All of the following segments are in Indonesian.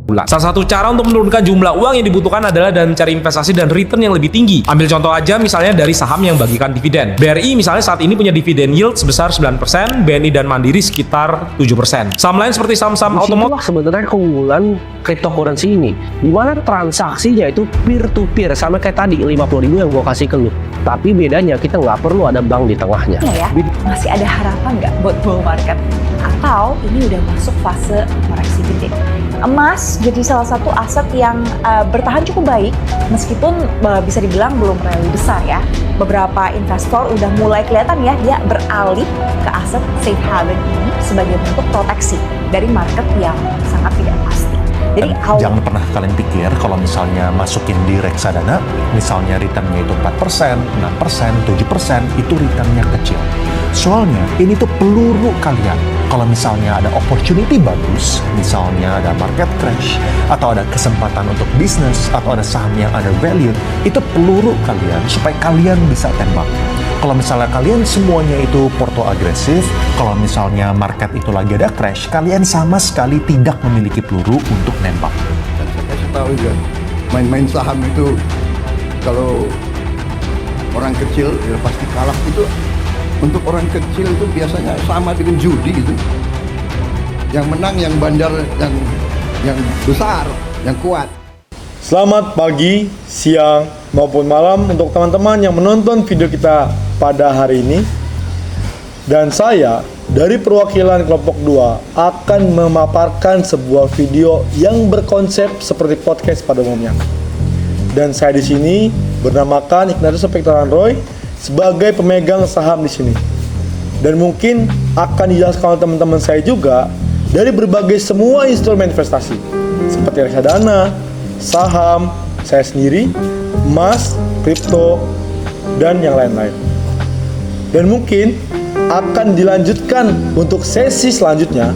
bulan. Salah satu cara untuk menurunkan jumlah uang yang dibutuhkan adalah dengan mencari investasi dan return yang lebih tinggi. Ambil contoh aja misalnya dari saham yang bagikan dividen. BRI misalnya saat ini punya dividen yield sebesar 9%, BNI dan Mandiri sekitar 7%. Saham lain seperti saham-saham otomotif. Itulah sebenarnya keunggulan cryptocurrency ini, di mana transaksinya itu peer to peer, sama kayak tadi 50.000 yang gue kasih ke lu. Tapi bedanya kita nggak perlu ada bank di tengahnya. Ya, masih ada harapan nggak buat bull market? Atau ini udah masuk fase koreksi gede? Emas jadi salah satu aset yang bertahan cukup baik, meskipun bisa dibilang belum rally besar ya. Beberapa investor udah mulai kelihatan ya, dia beralih ke aset safe haven ini sebagai bentuk proteksi dari market yang sangat tidak pasti. Jadi jangan pernah kalian pikir kalau misalnya masukin di reksadana, misalnya returnnya itu 4%, 6%, 7%, itu returnnya kecil. Soalnya ini tuh peluru kalian. Kalau misalnya ada opportunity bagus, misalnya ada market crash, atau ada kesempatan untuk bisnis, atau ada saham yang undervalued, itu peluru kalian supaya kalian bisa tembak. Kalau misalnya kalian semuanya itu porto agresif, kalau misalnya market itu lagi ada crash, kalian sama sekali tidak memiliki peluru untuk nembak. Dan saya kasih tahu juga, main-main saham itu kalau orang kecil ya pasti kalah. Itu untuk orang kecil itu biasanya sama dengan judi gitu. Yang menang yang bandar, yang besar, yang kuat. Selamat pagi, siang, maupun malam untuk teman-teman yang menonton video kita pada hari ini. Dan saya dari perwakilan kelompok 2 akan memaparkan sebuah video yang berkonsep seperti podcast pada umumnya. Dan saya di sini bernamakan Ignatius Pectoran Roy sebagai pemegang saham di sini. Dan mungkin akan dijelaskan oleh teman-teman saya juga dari berbagai semua instrumen investasi seperti reksadana, saham, saya sendiri, emas, kripto, dan yang lain-lain. Dan mungkin akan dilanjutkan untuk sesi selanjutnya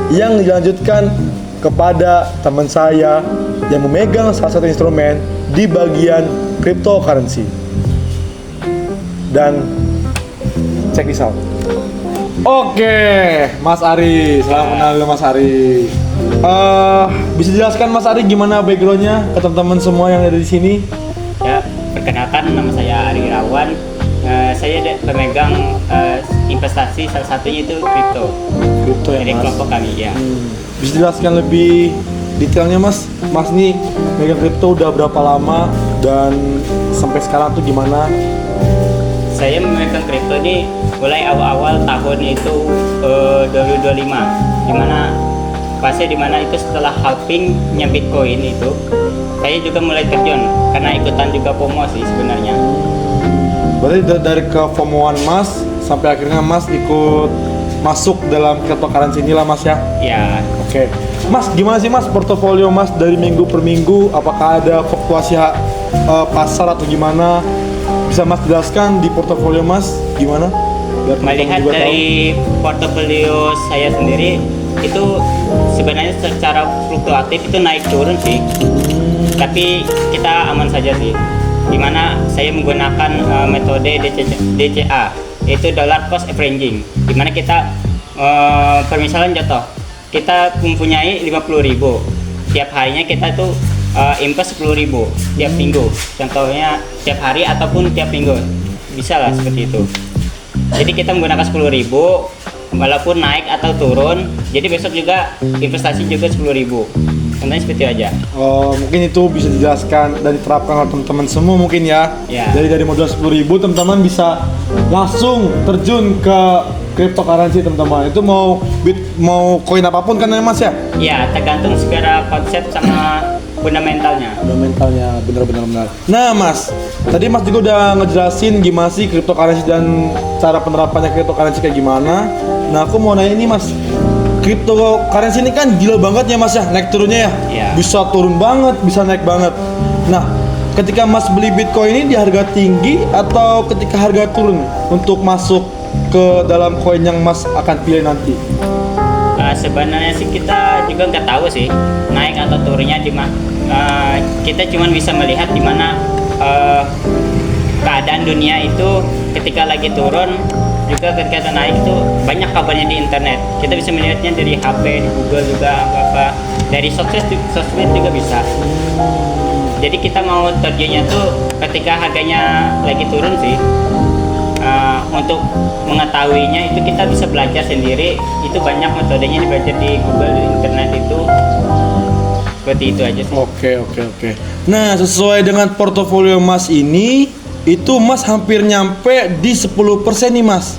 yang dilanjutkan kepada teman saya yang memegang salah satu instrumen di bagian cryptocurrency. Dan check this out. Oke, Mas Ari, selamat kenal Mas Ari. Bisa jelaskan Mas Ari gimana backgroundnya ke teman-teman semua yang ada di sini? Ya, perkenalkan nama saya Ari Irawan. Saya pemegang investasi, salah satunya itu kripto. Kripto ya, dari Mas. kelompok kami ya. Bisa jelaskan lebih detailnya Mas? Mas nih megang kripto udah berapa lama dan sampai sekarang tuh gimana? Saya memegang kripto ini mulai awal-awal tahun itu 2025, dimana itu setelah halving Bitcoin itu saya juga mulai terjun karena ikutan juga FOMO sih sebenarnya. Berarti dari ke FOMO-an Mas sampai akhirnya Mas ikut masuk dalam cryptocurrency inilah Mas ya? Ya. Oke. Mas, gimana sih Mas portofolio Mas dari minggu per minggu? Apakah ada fluktuasi pasar atau gimana? Bisa Mas jelaskan di portofolio Mas gimana? Biar Melihat juga dari portofolio saya sendiri itu sebenarnya secara fluktuatif itu naik turun sih. Tapi kita aman saja sih. Dimana saya menggunakan metode DCA, yaitu dollar cost averaging. Dimana kita permisalan contoh, kita mempunyai 50.000, tiap harinya kita tuh invest 10.000 tiap minggu. Contohnya tiap hari ataupun tiap minggu, bisa lah seperti itu. Jadi kita menggunakan 10.000 walaupun naik atau turun. Jadi besok juga investasi juga 10.000. Contohnya seperti itu aja. Oh, mungkin itu bisa dijelaskan dan diterapkan oleh teman-teman semua mungkin ya. Ya. Jadi dari modal 10.000 teman-teman bisa langsung terjun ke cryptocurrency teman-teman. Itu mau koin apapun kan ya Mas ya? Ya, tergantung segala konsep sama fundamentalnya. Benar. Nah Mas, tadi Mas juga udah ngejelasin gimana sih cryptocurrency dan cara penerapannya cryptocurrency kayak gimana. Nah aku mau nanya ini Mas, cryptocurrency ini kan gila banget ya Mas ya, naik turunnya ya? Iya. Bisa turun banget, bisa naik banget. Nah, ketika Mas beli Bitcoin ini di harga tinggi atau ketika harga turun untuk masuk ke dalam koin yang Mas akan pilih nanti? Sebenarnya sih kita juga nggak tahu sih naik atau turunnya di mana. Kita cuma bisa melihat di mana keadaan dunia itu ketika lagi turun juga ketika ada naik itu banyak kabarnya di internet. Kita bisa melihatnya dari HP, di Google juga apa dari sosmed juga bisa. Jadi kita mau targetnya tuh ketika harganya lagi turun sih. Untuk mengetahuinya itu kita bisa belajar sendiri. Itu banyak metodenya belajar di Google, di internet itu. Seperti itu aja sih. Oke. Nah, sesuai dengan portofolio Mas ini, itu Mas hampir nyampe di 10% nih Mas.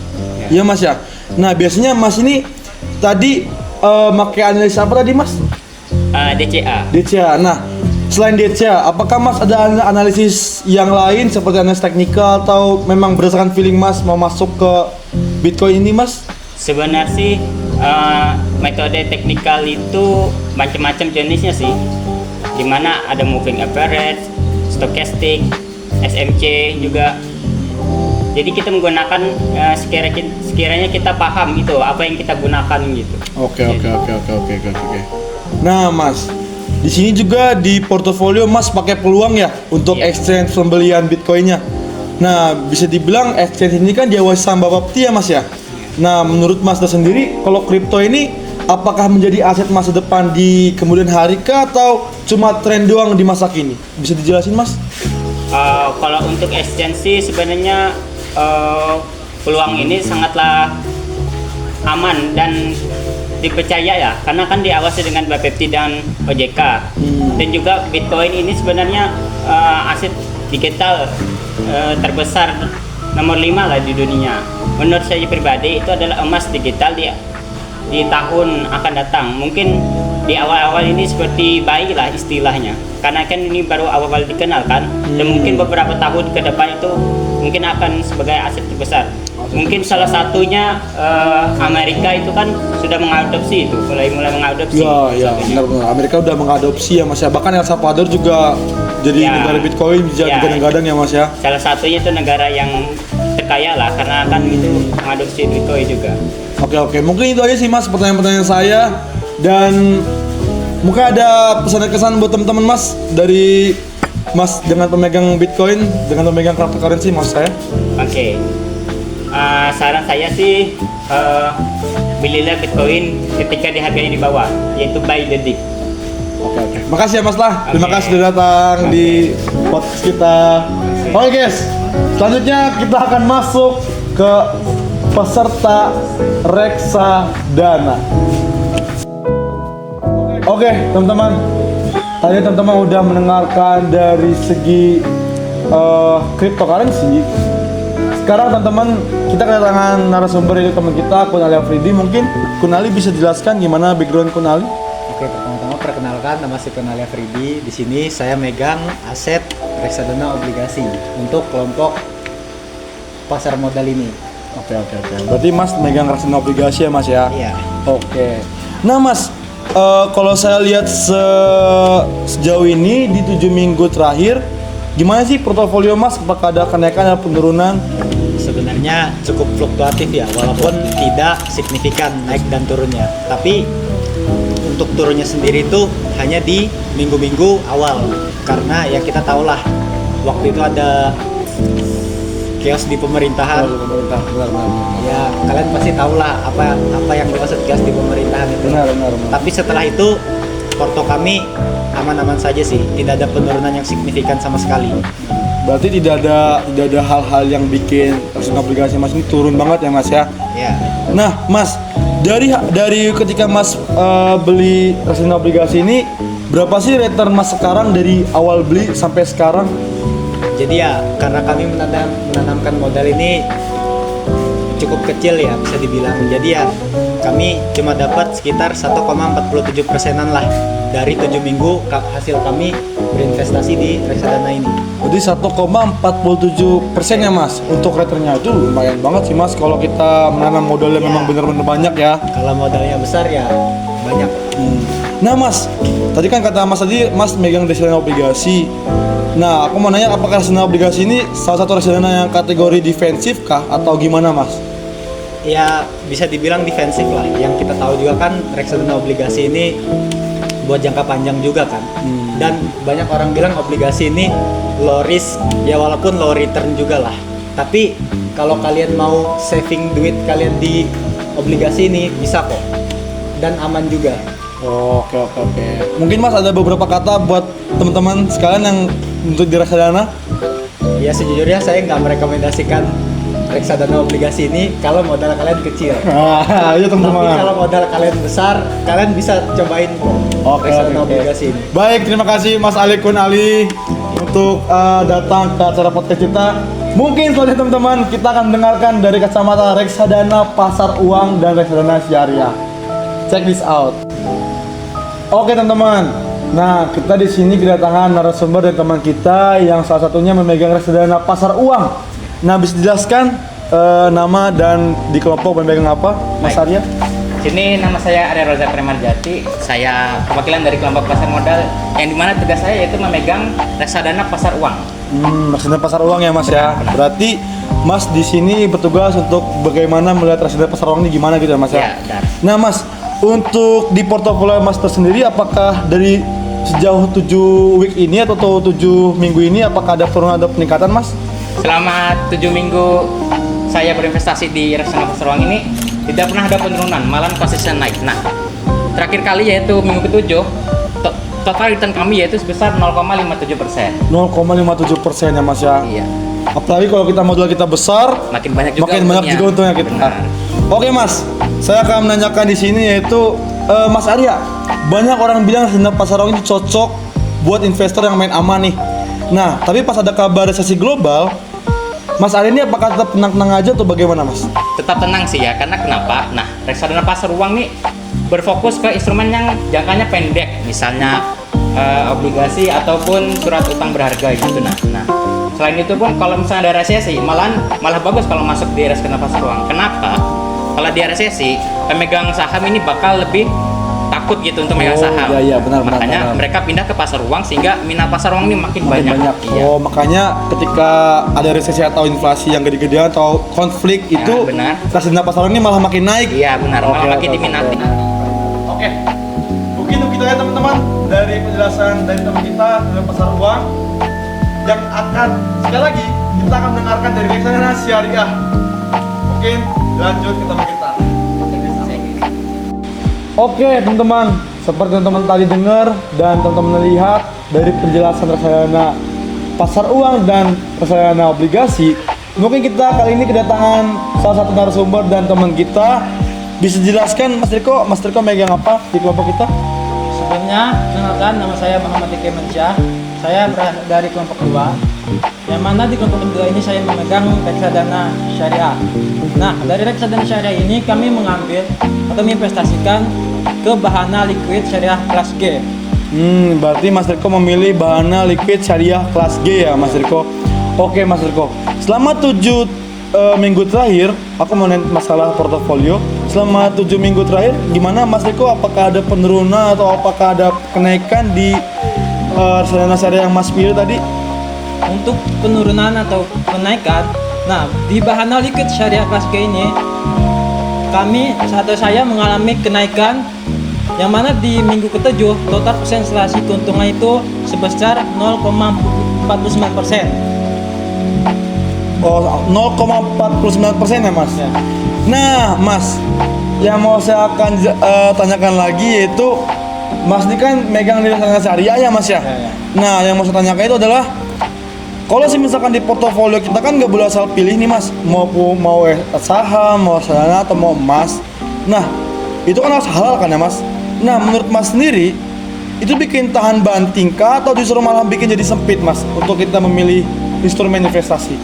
Iya Mas ya. Nah, biasanya Mas ini tadi pakai analis apa tadi Mas? DCA. DCA. Nah, selain DCA, apakah Mas ada analisis yang lain seperti analisis teknikal atau memang berdasarkan feeling Mas mau masuk ke Bitcoin ini Mas? Sebenarnya sih metode teknikal itu macam-macam jenisnya sih. Dimana ada moving average, stochastic, SMC juga. Jadi kita menggunakan sekiranya kita paham gitu apa yang kita gunakan gitu. Oke. Nah, Mas, di sini juga di portofolio Mas pakai peluang ya untuk Iya. exchange pembelian Bitcoinnya. Nah, bisa dibilang exchange ini kan diawasi sama Bapepti ya Mas ya. Nah, menurut Mas sendiri, kalau kripto ini apakah menjadi aset masa depan di kemudian hari kah atau cuma tren doang di masa kini? Bisa dijelasin Mas? Kalau untuk exchange sih sebenarnya peluang ini sangatlah aman dan dipercaya ya, karena kan diawasi dengan Bapepti dan OJK. Dan juga Bitcoin ini sebenarnya aset digital terbesar nomor 5 lah di dunia. Menurut saya pribadi itu adalah emas digital di tahun akan datang. Mungkin di awal-awal ini seperti bayi lah istilahnya, karena kan ini baru awal-awal dikenal kan, dan mungkin beberapa tahun ke depan itu mungkin akan sebagai aset terbesar. Mungkin salah satunya Amerika itu kan sudah mengadopsi itu, mulai mengadopsi. Ya, benar. Amerika udah mengadopsi ya Mas ya. Bahkan El Salvador juga jadi Ya. negara Bitcoin, bisa Ya. digadang-gadang ya Mas ya. Salah satunya itu negara yang terkaya lah, karena kan itu mengadopsi Bitcoin juga. Oke. Mungkin itu aja sih Mas pertanyaan-pertanyaan saya. Dan mungkin ada pesan-kesan buat teman-teman Mas dari Mas dengan pemegang Bitcoin, dengan pemegang cryptocurrency Mas saya. Oke. Saran saya sih belilah Bitcoin ketika harganya di bawah, yaitu buy the dip. Oke. Makasih ya Mas lah. Terima Oke. kasih sudah datang di podcast kita. Oke guys, selanjutnya kita akan masuk ke peserta reksadana. Oke teman-teman, tadi teman-teman udah mendengarkan dari segi cryptocurrency. Sekarang teman-teman kita kedatangan narasumber, itu teman kita Kunali Afridi. Mungkin Kunali bisa jelaskan gimana background Kunali? Oke, pertama-tama perkenalkan, nama saya Kunali Afridi. Di sini saya megang aset reksadana obligasi untuk kelompok pasar modal ini. Oke. Berarti Mas megang reksadana obligasi ya Mas ya? Iya. Oke. Nah Mas, kalau saya lihat sejauh ini di 7 minggu terakhir, gimana sih portofolio Mas? Apakah ada kenaikan atau penurunan? Sebenarnya cukup fluktuatif ya, walaupun tidak signifikan naik dan turunnya. Tapi untuk turunnya sendiri itu hanya di minggu-minggu awal, karena ya kita tahulah waktu itu ada chaos di pemerintahan. Benar. Ya kalian pasti tahulah apa yang dimaksud chaos di pemerintahan itu. Benar. Tapi setelah itu porto kami aman-aman saja sih, tidak ada penurunan yang signifikan sama sekali. Berarti tidak ada hal-hal yang bikin reksadana obligasi Mas ini turun banget ya Mas ya? Ya, Nah Mas, dari ketika Mas beli reksadana obligasi ini, berapa sih return Mas sekarang dari awal beli sampai sekarang? jadi ya karena kami menanamkan modal ini cukup kecil ya bisa dibilang. Jadi ya kami cuma dapat sekitar 1,47%-an lah dari 7 minggu hasil kami berinvestasi di reksadana ini. Jadi 1,47% ya Mas untuk returnnya. Itu lumayan banget sih Mas kalau kita menanam modalnya Ya. memang benar-benar banyak ya. Kalau modalnya besar ya banyak. Nah Mas, tadi kan kata Mas tadi Mas megang reksadana obligasi. Nah aku mau nanya, apakah reksadana obligasi ini salah satu reksadana yang kategori defensif kah atau gimana Mas? Ya bisa dibilang defensif lah. Yang kita tahu juga kan reksadana obligasi ini buat jangka panjang juga kan. Dan banyak orang bilang obligasi ini low risk, ya walaupun low return juga lah. Tapi kalau kalian mau saving duit kalian di obligasi ini bisa kok. Dan aman juga. Oke. Mungkin Mas ada beberapa kata buat teman-teman sekalian yang untuk di reksadana? Ya sejujurnya saya nggak merekomendasikan reksadana obligasi ini kalau modal kalian kecil. Iya Tapi teman-teman. kalau modal kalian besar, kalian bisa cobain kok reksadana obligasi ini. Baik, terima kasih Mas Ali Kun Ali untuk datang ke acara podcast kita. Mungkin selanjutnya teman-teman kita akan dengarkan dari kacamata reksadana pasar uang dan reksadana syariah. Check this out. Oke teman-teman. Nah, kita di sini kedatangan narasumber dari teman kita yang salah satunya memegang reksadana pasar uang. Nah, bisa dijelaskan nama dan di kelompok memegang apa, Mas Baik. Arya? Sini nama saya Arya Roza Premarjati. Saya perwakilan dari kelompok pasar modal yang dimana tugas saya yaitu memegang reksadana pasar uang. Reksadana pasar uang ya Mas ya. Berarti Mas di sini bertugas untuk bagaimana melihat reksadana pasar uang ini gimana gitu ya Mas ya. Ya, benar. Nah Mas, untuk di portofolio Mas tersendiri apakah dari sejauh 7 week ini atau 7 minggu ini apakah ada penurunan atau peningkatan Mas? Selama 7 minggu saya berinvestasi di reksadana pasar uang ini tidak pernah ada penurunan, malah konsisten naik. Nah, terakhir kali yaitu minggu ke-7, total return kami yaitu sebesar 0,57%. 0,57% ya Mas ya. Iya. Apalagi kalau kita modal kita besar, Makin banyak juga makin banyak juga untungnya kita. Benar. Oke Mas, saya akan menanyakan di sini yaitu Mas Arya, banyak orang bilang reksadana pasar uang ini cocok buat investor yang main aman nih. Nah, tapi pas ada kabar resesi global, Mas Arya ini apakah tetap tenang-tenang aja atau bagaimana Mas? Tetap tenang sih ya, karena kenapa? Nah, reksadana pasar uang nih berfokus ke instrumen yang jangkanya pendek, misalnya obligasi ataupun surat utang berharga gitu. Nah, selain itu pun kalau misalnya ada resesi, malah bagus kalau masuk di reksadana pasar uang. Kenapa? Kalau di resesi, pemegang saham ini bakal lebih takut gitu untuk megang saham. Iya, benar. Makanya mereka pindah ke pasar uang sehingga minat pasar uang ini makin banyak. Iya. Oh, makanya ketika ada resesi atau inflasi yang gede-gedean atau konflik Ya, itu benar. reksadana pasar uang ini malah makin naik. Iya benar, Oke, malah makin oke, diminati. Oke, mungkin itu kita ya teman-teman dari penjelasan dari teman kita dalam pasar uang yang akan sekali lagi kita akan mendengarkan dari reksadana syariah. Mungkin lanjut ke teman kita. Oke teman-teman, seperti teman-teman tadi dengar dan teman-teman lihat dari penjelasan reksadana pasar uang dan reksadana obligasi, mungkin kita kali ini kedatangan salah satu narasumber dan teman kita. Bisa jelaskan Mas Riko megang apa di kelompok kita? Sebelumnya, kenalkan nama saya Muhammad Ike Mensyah. Saya berasal dari kelompok 2. Yang mana di kelompok kedua ini saya memegang reksadana syariah. Nah, dari reksadana syariah ini kami mengambil atau menginvestasikan ke bahana liquid syariah kelas G. Berarti Mas Riko memilih bahana liquid syariah kelas G ya Mas Riko. Oke Mas Riko, selama 7 minggu terakhir, aku mau nanya masalah portofolio. Selama 7 minggu terakhir, gimana Mas Riko? Apakah ada penurunan atau apakah ada kenaikan di reksadana syariah yang Mas pilih tadi? Untuk penurunan atau kenaikan, nah di bahana liquid syariah kelas G ini kami atau saya mengalami kenaikan yang mana di minggu ke-7 total persentasasi keuntungan itu sebesar 0,49%. Oh, 0,49% ya Mas? Ya. Nah Mas, yang mau saya akan tanyakan lagi yaitu Mas ini kan megang di reksadana syariah ya Mas ya? Ya. Nah yang mau saya tanyakan itu adalah kalau misalkan di portofolio kita kan nggak boleh asal pilih nih Mas, mau saham, mau reksadana atau mau emas. Nah itu kan harus halal kan ya Mas? Nah menurut Mas sendiri itu bikin tahan banting kah atau justru malah bikin jadi sempit Mas untuk kita memilih instrumen investasi?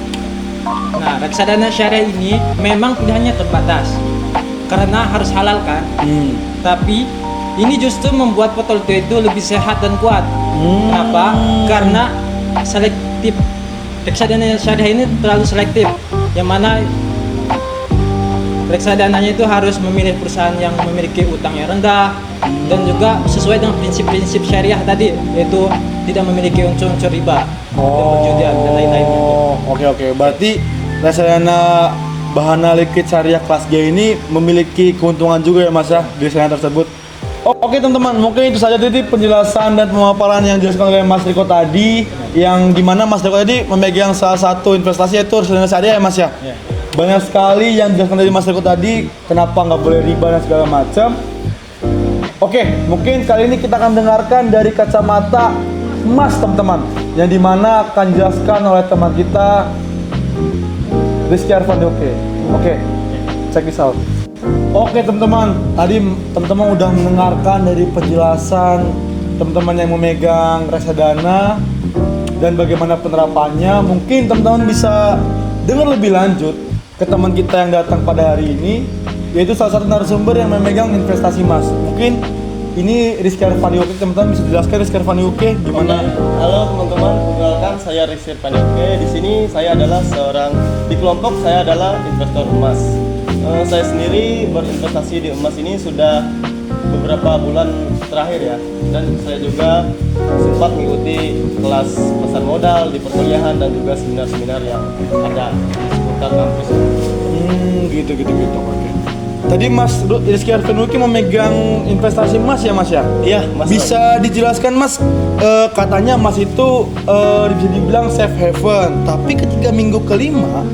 Nah, reksadana syariah ini memang pilihannya terbatas karena harus halal kan. Tapi ini justru membuat portofolio itu lebih sehat dan kuat. Kenapa? Karena selektif. Reksadana syariah ini terlalu selektif, yang mana reksadananya itu harus memilih perusahaan yang memiliki utang yang rendah dan juga sesuai dengan prinsip-prinsip syariah tadi, yaitu tidak memiliki unsur-unsur riba dan perjudian dan lain-lainnya. Oke. Berarti reksadana bahana liquid syariah kelas G ini memiliki keuntungan juga ya Mas ya di reksadana tersebut. Oke teman-teman, mungkin itu saja tadi penjelasan dan pemaparan yang dijelaskan oleh Mas Riko tadi, yang dimana Mas Riko tadi memegang salah satu investasi yaitu reksadana syariah ya Mas ya. Banyak sekali yang dijelaskan dari Mas Riko tadi, kenapa nggak boleh riba dan segala macam. Oke, mungkin kali ini kita akan dengarkan dari kacamata Mas teman-teman, yang dimana akan dijelaskan oleh teman kita Rizky Arfandi. Oke, check this out. Oke teman-teman, tadi teman-teman udah mendengarkan dari penjelasan teman-teman yang memegang reksadana dan bagaimana penerapannya. Mungkin teman-teman bisa dengar lebih lanjut ke teman kita yang datang pada hari ini, yaitu salah satu narasumber yang memegang investasi emas. Mungkin ini Rizky Arfandi. Teman-teman bisa jelaskan Rizky Arfandi gimana? Halo teman-teman, perkenalkan saya Rizky Arfandi. Di sini saya adalah di kelompok saya adalah investor emas. Saya sendiri berinvestasi di emas ini sudah beberapa bulan terakhir ya, dan saya juga sempat mengikuti kelas pasar modal di perkuliahan dan juga seminar-seminar yang ada di seputar kampus. Gitu. Oke. Tadi Mas Rizky Arfandi memegang investasi emas ya Mas ya? Iya, Mas. Bisa dijelaskan Mas, katanya Mas itu bisa dibilang safe haven, tapi ketika minggu kelima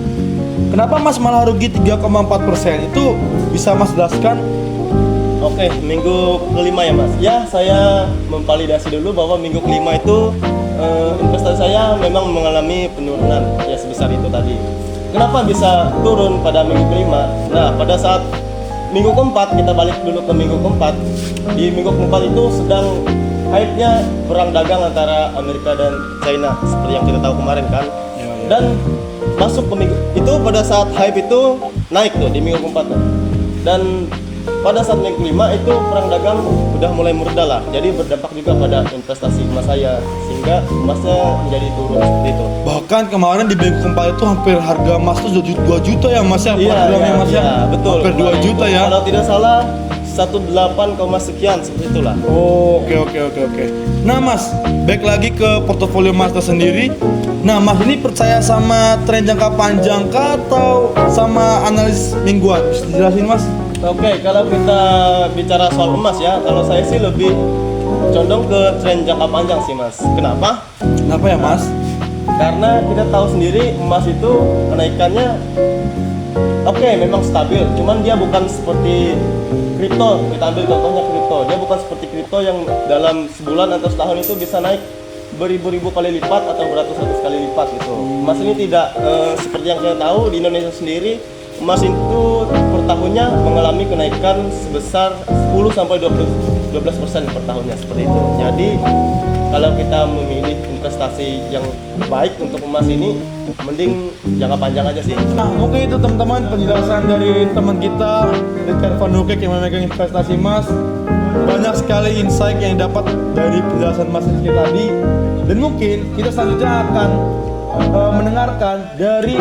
kenapa Mas malah rugi 3,4%? Itu bisa Mas jelaskan? Oke, minggu kelima ya Mas. Ya, saya memvalidasi dulu bahwa minggu kelima itu investasi saya memang mengalami penurunan ya sebesar itu tadi. Kenapa bisa turun pada minggu kelima? Nah, pada saat minggu keempat, kita balik dulu ke minggu keempat. Di minggu keempat itu sedang hype-nya perang dagang antara Amerika dan China, seperti yang kita tahu kemarin kan. Dan masuk ke minggu itu, pada saat hype itu naik tuh di minggu keempat tuh. Dan pada saat minggu kelima itu perang dagang udah mulai mereda lah, jadi berdampak juga pada investasi emas saya, sehingga emasnya menjadi turun seperti itu. Bahkan kemarin di minggu keempat itu hampir harga emas tuh 2 juta ya Mas ya? Iya, betul. Hampir 2 juta ya? Kalau tidak salah 18, sekian seperti itulah. Oke. Nah Mas, back lagi ke portofolio Mas sendiri. Nah Mas ini percaya sama tren jangka panjang kah atau sama analis mingguan? Bisa dijelasin Mas? Oke, kalau kita bicara soal emas ya, kalau saya sih lebih condong ke tren jangka panjang sih Mas. Kenapa? Kenapa ya Mas? Karena kita tahu sendiri emas itu kenaikannya memang stabil, cuman dia bukan seperti kripto. Kita ambil contohnya kripto, dia bukan seperti kripto yang dalam sebulan atau setahun itu bisa naik beribu-ribu kali lipat atau beratus-ratus kali lipat gitu. Emas ini tidak seperti yang kita tahu di Indonesia sendiri, emas itu per tahunnya mengalami kenaikan sebesar 10-12% per tahunnya seperti itu. Jadi kalau kita memilih investasi yang baik untuk emas ini, mending jangka panjang aja sih. Nah mungkin itu teman-teman penjelasan dari teman kita Rizky Arfandi yang memegang investasi emas. Banyak sekali insight yang dapat dari penjelasan Mas Rizky tadi, dan mungkin kita selanjutnya akan mendengarkan dari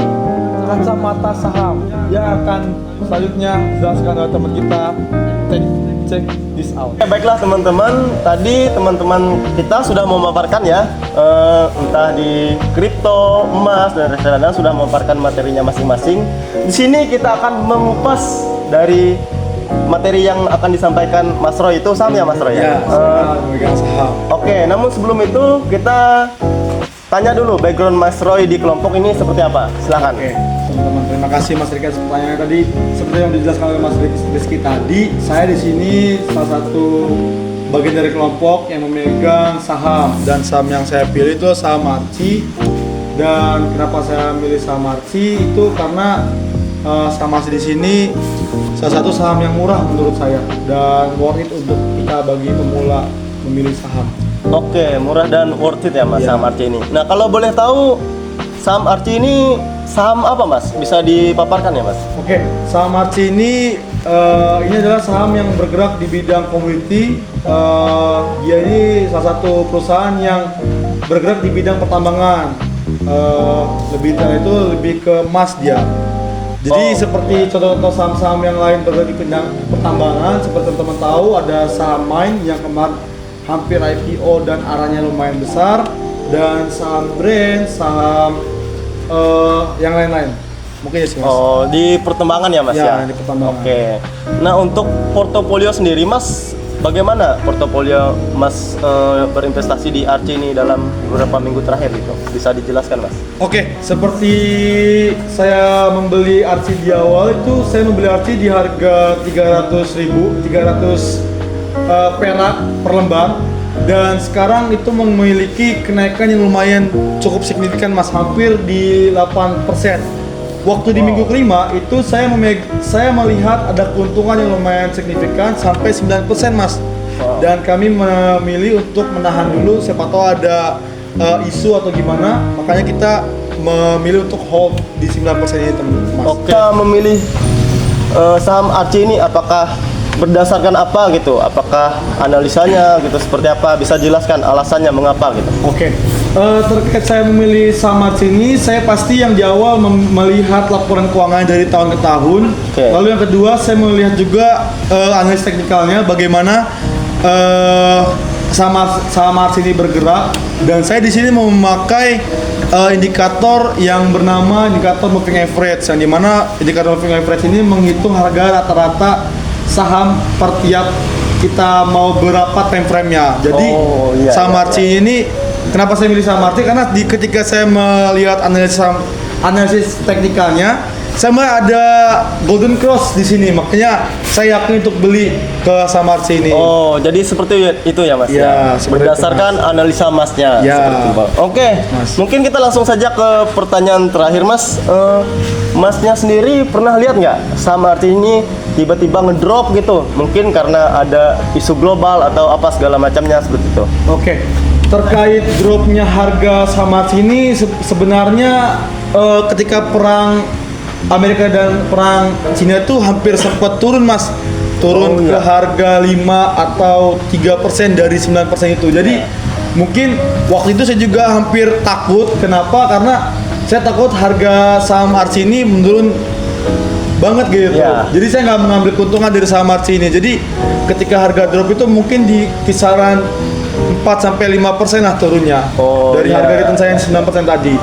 kacamata saham yang akan selanjutnya dijelaskan oleh teman kita. Check this out. Baiklah teman-teman, tadi teman-teman kita sudah memaparkan ya, entah di kripto, emas, dan reksadana sudah memaparkan materinya masing-masing. Di sini kita akan mengupas dari materi yang akan disampaikan Mas Roy. Itu saham ya Mas Roy ya? Memegang saham. Oke, namun sebelum itu kita tanya dulu background Mas Roy di kelompok ini seperti apa. Silakan. Oke, teman-teman, terima kasih Mas Rizky atas pertanyaannya tadi. Seperti yang dijelaskan oleh Mas Rizky tadi, saya di sini salah satu bagian dari kelompok yang memegang saham, dan saham yang saya pilih itu saham Arci. Dan kenapa saya milih saham Arci itu karena saham Arci di sini salah satu saham yang murah menurut saya dan worth it untuk kita bagi pemula memilih saham. Oke, murah dan worth it ya Mas, Iya. saham Arci ini. Nah, kalau boleh tahu saham Arci ini saham apa Mas? Bisa dipaparkan ya Mas? Oke, saham Arci ini adalah saham yang bergerak di bidang komoditi. Dia ini salah satu perusahaan yang bergerak di bidang pertambangan. Lebih itu lebih ke emas dia. Jadi seperti contoh-contoh saham-saham yang lain bergerak di bidang pertambangan, seperti teman-teman tahu ada saham Mine yang kemarin hampir IPO dan arahnya lumayan besar, dan saham Brand, saham yang lain-lain. Mungkin ya sih Mas. Oh, di pertambangan ya Mas ya? Ya, di pertambangan. Oke. Nah, untuk portofolio sendiri Mas, bagaimana portofolio Mas berinvestasi di Archie ini dalam beberapa minggu terakhir gitu? Bisa dijelaskan Mas? Oke, seperti saya membeli Archie di awal itu, saya membeli Archie di harga 300 perak per lembar, dan sekarang itu memiliki kenaikan yang lumayan cukup signifikan Mas, hampir di 8%. Waktu di minggu kelima itu saya melihat ada keuntungan yang lumayan signifikan sampai 9% Mas. Dan kami memilih untuk menahan dulu, siapa tahu ada isu atau gimana, makanya kita memilih untuk hold di 9% ini Mas. Oke, memilih saham Archie ini apakah berdasarkan apa gitu? Apakah analisanya gitu seperti apa? Bisa jelaskan alasannya mengapa gitu? Oke, terkait saya memilih saham Archie ini, saya pasti yang di awal melihat laporan keuangan dari tahun ke tahun. Oke. Lalu yang kedua, saya melihat juga analis teknikalnya, bagaimana saham Archie ini bergerak. Dan saya di sini mau memakai indikator yang bernama indikator moving average, yang dimana indikator moving average ini menghitung harga rata-rata saham per tiap kita mau berapa time frame-nya. Jadi saham Archie ini, kenapa saya milih saham Archie? Karena ketika saya melihat analisis teknikalnya, saya melihat ada golden cross di sini, makanya saya yakin untuk beli ke saham Archie ini. Oh, jadi seperti itu ya Mas? Ya, seperti berdasarkan itu, Mas. analisa Masnya. Ya. Seperti itu, Bang. Oke, Mas. mungkin kita langsung saja ke pertanyaan terakhir Mas. Masnya sendiri pernah lihat nggak saham Archie ini tiba-tiba ngedrop gitu? Mungkin karena ada isu global atau apa segala macamnya seperti itu. Oke, terkait dropnya harga saham Archie ini sebenarnya ketika perang Amerika dan perang Cina itu hampir sempat turun Mas, turun ke harga 5 atau 3% dari 9% itu. Jadi mungkin waktu itu saya juga hampir takut. Kenapa? Karena saya takut harga saham Archie ini menurun banget gitu. Ya. Jadi saya nggak mengambil keuntungan dari saham Archie ini. Jadi ketika harga drop itu mungkin di kisaran 4-5% lah turunnya dari iya. harga return saya yang 9% tadi.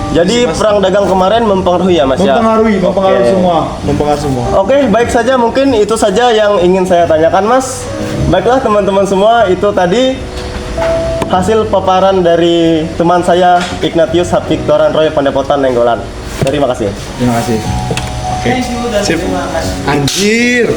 Jadi Mas. perang dagang kemarin mempengaruhi ya Mas ya? Mempengaruhi Oke. semua. Oke, baik saja, mungkin itu saja yang ingin saya tanyakan Mas. Baiklah teman-teman semua, itu tadi hasil paparan dari teman saya Ignatius Victoran Roy Pandepotan Nenggolan. Terima kasih. Terima kasih. Oke. Sip. Anjir.